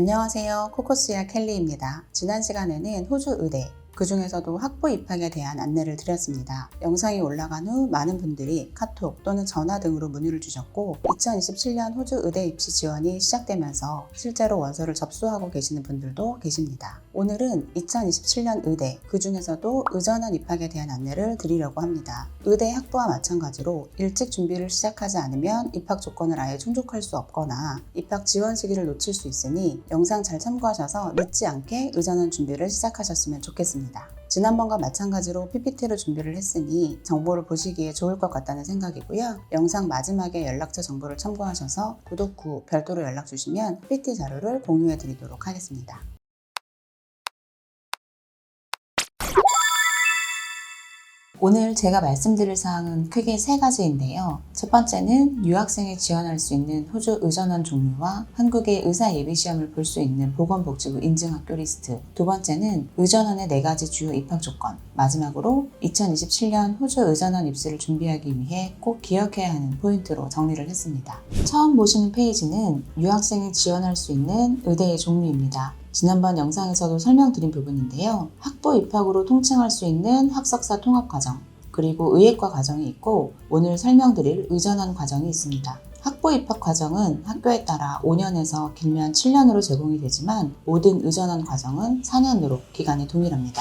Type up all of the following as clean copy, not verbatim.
안녕하세요. 코코스야 켈리입니다. 지난 시간에는 호주 의대, 그 중에서도 학부 입학에 대한 안내를 드렸습니다. 영상이 올라간 후 많은 분들이 카톡 또는 전화 등으로 문의를 주셨고 2027년 호주 의대 입시 지원이 시작되면서 실제로 원서를 접수하고 계시는 분들도 계십니다. 오늘은 2027년 의대, 그 중에서도 의전원 입학에 대한 안내를 드리려고 합니다. 의대 학부와 마찬가지로 일찍 준비를 시작하지 않으면 입학 조건을 아예 충족할 수 없거나 입학 지원 시기를 놓칠 수 있으니 영상 잘 참고하셔서 늦지 않게 의전원 준비를 시작하셨으면 좋겠습니다. 지난번과 마찬가지로 PPT로 준비를 했으니 정보를 보시기에 좋을 것 같다는 생각이고요. 영상 마지막에 연락처 정보를 참고하셔서 구독 후 별도로 연락 주시면 PPT 자료를 공유해 드리도록 하겠습니다. 오늘 제가 말씀드릴 사항은 크게 세 가지인데요. 첫 번째는 유학생이 지원할 수 있는 호주 의전원 종류와 한국의 의사 예비시험을 볼 수 있는 보건복지부 인증학교 리스트. 두 번째는 의전원의 4가지 주요 입학 조건. 마지막으로 2027년 호주 의전원 입시를 준비하기 위해 꼭 기억해야 하는 포인트로 정리를 했습니다. 처음 보시는 페이지는 유학생이 지원할 수 있는 의대의 종류입니다. 지난번 영상에서도 설명드린 부분인데요. 학부 입학으로 통칭할 수 있는 학석사 통합과정, 그리고 의예과 과정이 있고 오늘 설명드릴 의전원 과정이 있습니다. 학부 입학 과정은 학교에 따라 5년에서 길면 7년으로 제공이 되지만 모든 의전원 과정은 4년으로 기간이 동일합니다.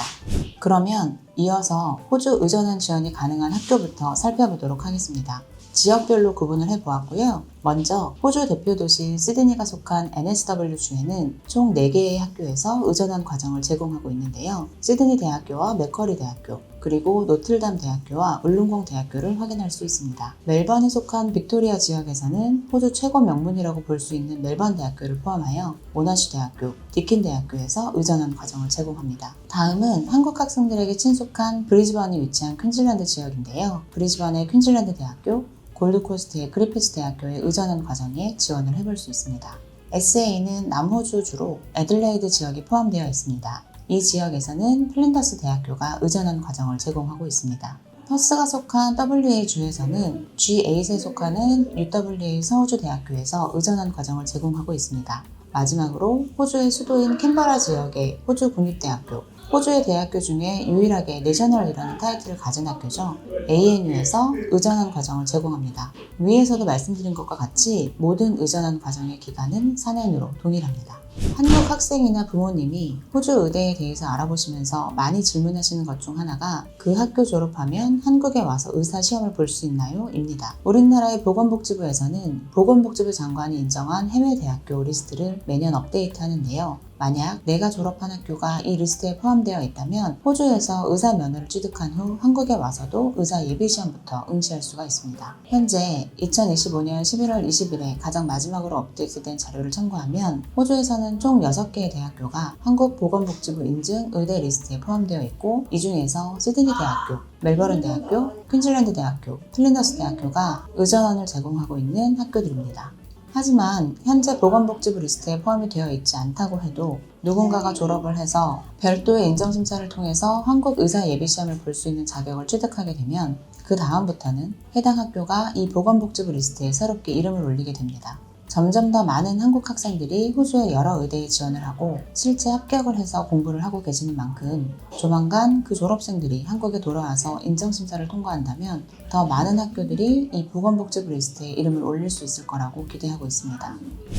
그러면 이어서 호주 의전원 지원이 가능한 학교부터 살펴보도록 하겠습니다. 지역별로 구분을 해보았고요. 먼저 호주 대표 도시 시드니가 속한 NSW주에는 총 4개의 학교에서 의전원 과정을 제공하고 있는데요. 시드니 대학교와 맥쿼리 대학교, 그리고 노틀담 대학교와 울룬공 대학교를 확인할 수 있습니다. 멜번에 속한 빅토리아 지역에서는 호주 최고 명문이라고 볼 수 있는 멜번 대학교를 포함하여 모나시 대학교, 디킨 대학교에서 의전원 과정을 제공합니다. 다음은 한국 학생들에게 친숙한 브리즈번이 위치한 퀸즐랜드 지역인데요. 브리즈번의 퀸즐랜드 대학교, 골드코스트의 그리피스 대학교의 의전원 과정에 지원을 해볼 수 있습니다. SA는 남호주 주로 애들레이드 지역이 포함되어 있습니다. 이 지역에서는 플린더스 대학교가 의전원 과정을 제공하고 있습니다. 퍼스가 속한 WA주에서는 G8에 속하는 UWA 서호주 대학교에서 의전원 과정을 제공하고 있습니다. 마지막으로 호주의 수도인 캔버라 지역의 호주 국립대학교, 호주의 대학교 중에 유일하게 내셔널이라는 타이틀을 가진 학교죠. ANU에서 의전원 과정을 제공합니다. 위에서도 말씀드린 것과 같이 모든 의전원 과정의 기간은 4년으로 동일합니다. 한국 학생이나 부모님이 호주 의대에 대해서 알아보시면서 많이 질문하시는 것 중 하나가 그 학교 졸업하면 한국에 와서 의사 시험을 볼 수 있나요? 입니다. 우리나라의 보건복지부에서는 보건복지부 장관이 인정한 해외 대학교 리스트를 매년 업데이트 하는데요. 만약 내가 졸업한 학교가 이 리스트에 포함되어 있다면 호주에서 의사 면허를 취득한 후 한국에 와서도 의사 예비시험부터 응시할 수가 있습니다. 현재 2025년 11월 20일에 가장 마지막으로 업데이트된 자료를 참고하면 호주에서는 총 6개의 대학교가 한국보건복지부 인증 의대 리스트에 포함되어 있고 이 중에서 시드니 대학교, 멜버른 대학교, 퀸즐랜드 대학교, 플린더스 대학교가 의전원을 제공하고 있는 학교들입니다. 하지만 현재 보건복지부 리스트에 포함이 되어 있지 않다고 해도 누군가가 졸업을 해서 별도의 인정심사를 통해서 한국 의사 예비시험을 볼 수 있는 자격을 취득하게 되면 그 다음부터는 해당 학교가 이 보건복지부 리스트에 새롭게 이름을 올리게 됩니다. 점점 더 많은 한국 학생들이 호주의 여러 의대에 지원을 하고 실제 합격을 해서 공부를 하고 계시는 만큼 조만간 그 졸업생들이 한국에 돌아와서 인정심사를 통과한다면 더 많은 학교들이 이 보건복지부 리스트에 이름을 올릴 수 있을 거라고 기대하고 있습니다.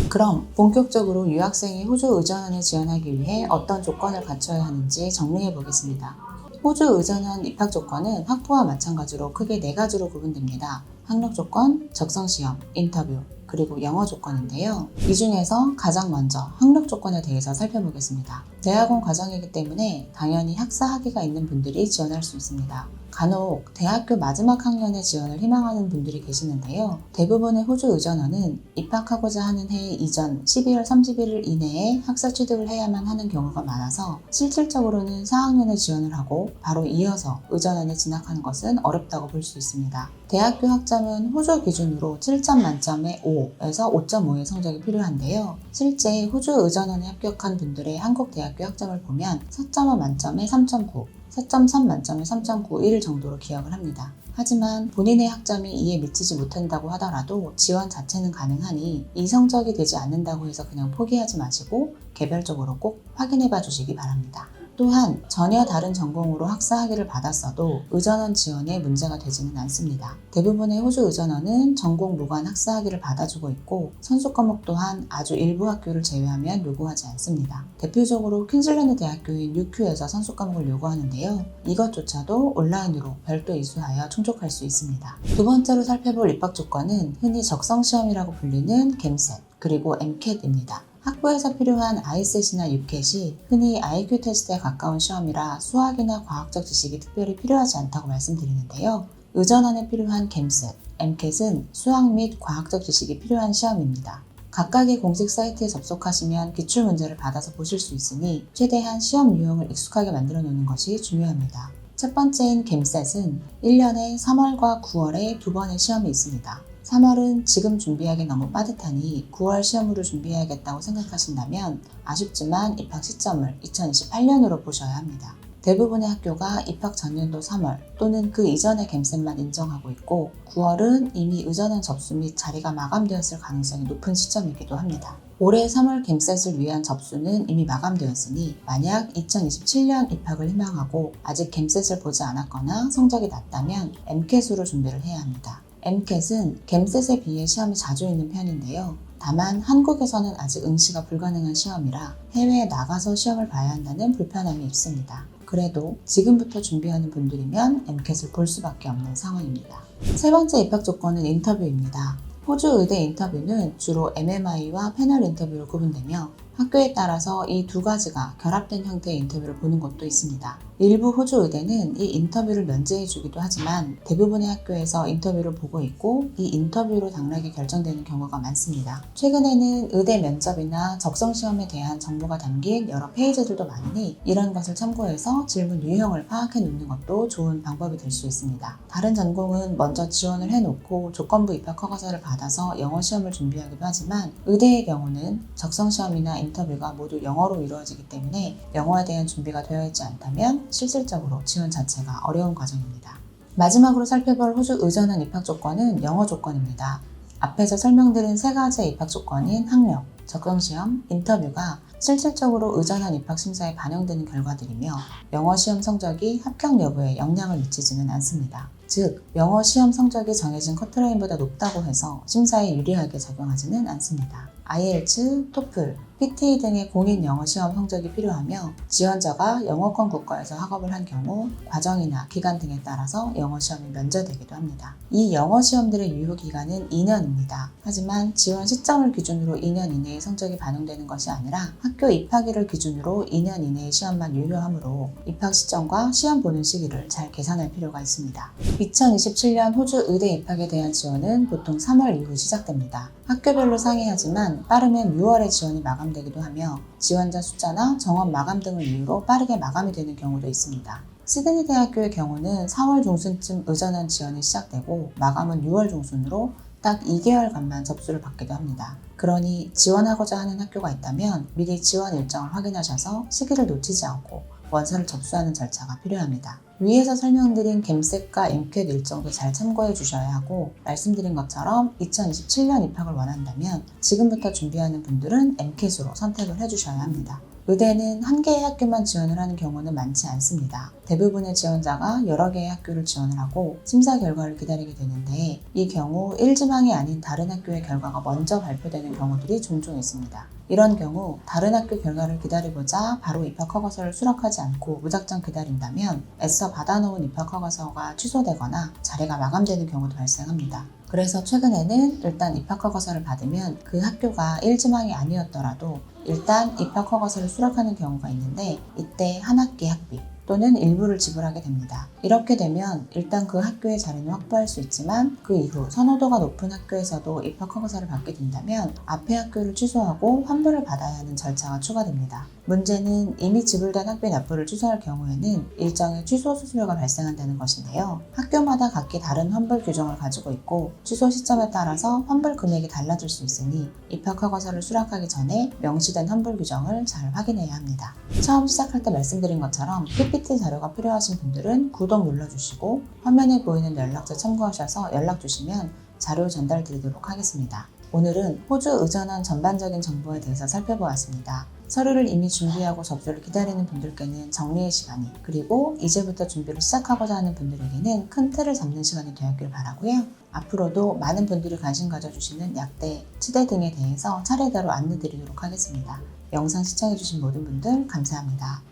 그럼 본격적으로 유학생이 호주 의전원에 지원하기 위해 어떤 조건을 갖춰야 하는지 정리해 보겠습니다. 호주 의전원 입학 조건은 학부와 마찬가지로 크게 4가지로 구분됩니다. 학력 조건, 적성시험, 인터뷰, 그리고 영어 조건인데요. 이 중에서 가장 먼저 학력 조건에 대해서 살펴보겠습니다. 대학원 과정이기 때문에 당연히 학사 학위가 있는 분들이 지원할 수 있습니다. 간혹 대학교 마지막 학년에 지원을 희망하는 분들이 계시는데요. 대부분의 호주 의전원은 입학하고자 하는 해 이전 12월 31일 이내에 학사 취득을 해야만 하는 경우가 많아서 실질적으로는 4학년에 지원을 하고 바로 이어서 의전원에 진학하는 것은 어렵다고 볼 수 있습니다. 대학교 학점은 호주 기준으로 7점 만점에 5에서 5.5의 성적이 필요한데요. 실제 호주 의전원에 합격한 분들의 한국 대학교 학점을 보면 4.5 만점에 3.9, 4.3 만점에 3.91 정도로 기억을 합니다. 하지만 본인의 학점이 이에 미치지 못한다고 하더라도 지원 자체는 가능하니 이 성적이 되지 않는다고 해서 그냥 포기하지 마시고 개별적으로 꼭 확인해 봐 주시기 바랍니다. 또한 전혀 다른 전공으로 학사학위를 받았어도 의전원 지원에 문제가 되지는 않습니다. 대부분의 호주 의전원은 전공 무관 학사학위를 받아주고 있고 선수 과목 또한 아주 일부 학교를 제외하면 요구하지 않습니다. 대표적으로 퀸즐랜드 대학교인 UQ에서 선수 과목을 요구하는데요. 이것조차도 온라인으로 별도 이수하여 충족할 수 있습니다. 두 번째로 살펴볼 입학 조건은 흔히 적성시험이라고 불리는 GMCET 그리고 MCAT입니다. 학부에서 필요한 ICET이나 UCAT이 흔히 IQ 테스트에 가까운 시험이라 수학이나 과학적 지식이 특별히 필요하지 않다고 말씀드리는데요. 의전원에 필요한 GMCET, MCAT은 수학 및 과학적 지식이 필요한 시험입니다. 각각의 공식 사이트에 접속하시면 기출문제를 받아서 보실 수 있으니 최대한 시험 유형을 익숙하게 만들어 놓는 것이 중요합니다. 첫 번째인 GMCET은 1년에 3월과 9월에 두 번의 시험이 있습니다. 3월은 지금 준비하기 너무 빠듯하니 9월 시험으로 준비해야겠다고 생각하신다면 아쉽지만 입학 시점을 2028년으로 보셔야 합니다. 대부분의 학교가 입학 전년도 3월 또는 그 이전의 GMCET만 인정하고 있고 9월은 이미 의전원 접수 및 자리가 마감되었을 가능성이 높은 시점이기도 합니다. 올해 3월 GMCET을 위한 접수는 이미 마감되었으니 만약 2027년 입학을 희망하고 아직 GMCET을 보지 않았거나 성적이 낮다면 MCAT으로 준비를 해야 합니다. MCAT은 GMCET에 비해 시험이 자주 있는 편인데요. 다만 한국에서는 아직 응시가 불가능한 시험이라 해외에 나가서 시험을 봐야 한다는 불편함이 있습니다. 그래도 지금부터 준비하는 분들이면 MCAT을 볼 수밖에 없는 상황입니다. 세 번째 입학 조건은 인터뷰입니다. 호주 의대 인터뷰는 주로 MMI와 패널 인터뷰로 구분되며 학교에 따라서 이 두 가지가 결합된 형태의 인터뷰를 보는 곳도 있습니다. 일부 호주 의대는 이 인터뷰를 면제해 주기도 하지만 대부분의 학교에서 인터뷰를 보고 있고 이 인터뷰로 당락이 결정되는 경우가 많습니다. 최근에는 의대 면접이나 적성시험에 대한 정보가 담긴 여러 페이지들도 많으니 이런 것을 참고해서 질문 유형을 파악해 놓는 것도 좋은 방법이 될 수 있습니다. 다른 전공은 먼저 지원을 해놓고 조건부 입학 허가서를 받아서 영어 시험을 준비하기도 하지만 의대의 경우는 적성시험이나 인터뷰가 모두 영어로 이루어지기 때문에 영어에 대한 준비가 되어 있지 않다면 실질적으로 지원 자체가 어려운 과정입니다. 마지막으로 살펴볼 호주 의전원 입학 조건은 영어 조건입니다. 앞에서 설명드린 세 가지의 입학 조건인 학력, 적성시험, 인터뷰가 실질적으로 의전원 입학 심사에 반영되는 결과들이며 영어 시험 성적이 합격 여부에 영향을 미치지는 않습니다. 즉, 영어 시험 성적이 정해진 커트라인보다 높다고 해서 심사에 유리하게 작용하지는 않습니다. IELTS, TOEFL, PTE 등의 공인 영어 시험 성적이 필요하며 지원자가 영어권 국가에서 학업을 한 경우 과정이나 기간 등에 따라서 영어 시험이 면제되기도 합니다. 이 영어 시험들의 유효 기간은 2년입니다. 하지만 지원 시점을 기준으로 2년 이내의 성적이 반영되는 것이 아니라 학교 입학일을 기준으로 2년 이내의 시험만 유효하므로 입학 시점과 시험 보는 시기를 잘 계산할 필요가 있습니다. 2027년 호주 의대 입학에 대한 지원은 보통 3월 이후 시작됩니다. 학교별로 상이하지만 빠르면 6월에 지원이 마감되기도 하며 지원자 숫자나 정원 마감 등을 이유로 빠르게 마감이 되는 경우도 있습니다. 시드니 대학교의 경우는 4월 중순쯤 의전원 지원이 시작되고 마감은 6월 중순으로 딱 2개월간만 접수를 받기도 합니다. 그러니 지원하고자 하는 학교가 있다면 미리 지원 일정을 확인하셔서 시기를 놓치지 않고 원서를 접수하는 절차가 필요합니다. 위에서 설명드린 GMCET과 MCAT 일정도 잘 참고해 주셔야 하고 말씀드린 것처럼 2027년 입학을 원한다면 지금부터 준비하는 분들은 MCAT으로 선택을 해주셔야 합니다. 의대는 한 개의 학교만 지원을 하는 경우는 많지 않습니다. 대부분의 지원자가 여러 개의 학교를 지원을 하고 심사 결과를 기다리게 되는데 이 경우 1지망이 아닌 다른 학교의 결과가 먼저 발표되는 경우들이 종종 있습니다. 이런 경우 다른 학교 결과를 기다리고자 바로 입학 허가서를 수락하지 않고 무작정 기다린다면 애써 받아놓은 입학 허가서가 취소되거나 자리가 마감되는 경우도 발생합니다. 그래서 최근에는 일단 입학 허가서를 받으면 그 학교가 1지망이 아니었더라도 일단 입학 허가서를 수락하는 경우가 있는데 이때 한 학기 학비 또는 일부를 지불하게 됩니다. 이렇게 되면 일단 그 학교의 자리는 확보할 수 있지만 그 이후 선호도가 높은 학교에서도 입학 허가서를 받게 된다면 앞에 학교를 취소하고 환불을 받아야 하는 절차가 추가됩니다. 문제는 이미 지불된 학비 납부를 취소할 경우에는 일정의 취소 수수료가 발생한다는 것인데요. 학교마다 각기 다른 환불 규정을 가지고 있고 취소 시점에 따라서 환불 금액이 달라질 수 있으니 입학 허가서를 수락하기 전에 명시된 환불 규정을 잘 확인해야 합니다. 처음 시작할 때 말씀드린 것처럼 PPT 자료가 필요하신 분들은 구독 눌러주시고 화면에 보이는 연락처 참고하셔서 연락 주시면 자료 전달 드리도록 하겠습니다. 오늘은 호주 의전원 전반적인 정보에 대해서 살펴보았습니다. 서류를 이미 준비하고 접수를 기다리는 분들께는 정리의 시간이, 그리고 이제부터 준비를 시작하고자 하는 분들에게는 큰 틀을 잡는 시간이 되었길 바라고요. 앞으로도 많은 분들이 관심 가져주시는 약대, 치대 등에 대해서 차례대로 안내드리도록 하겠습니다. 영상 시청해주신 모든 분들 감사합니다.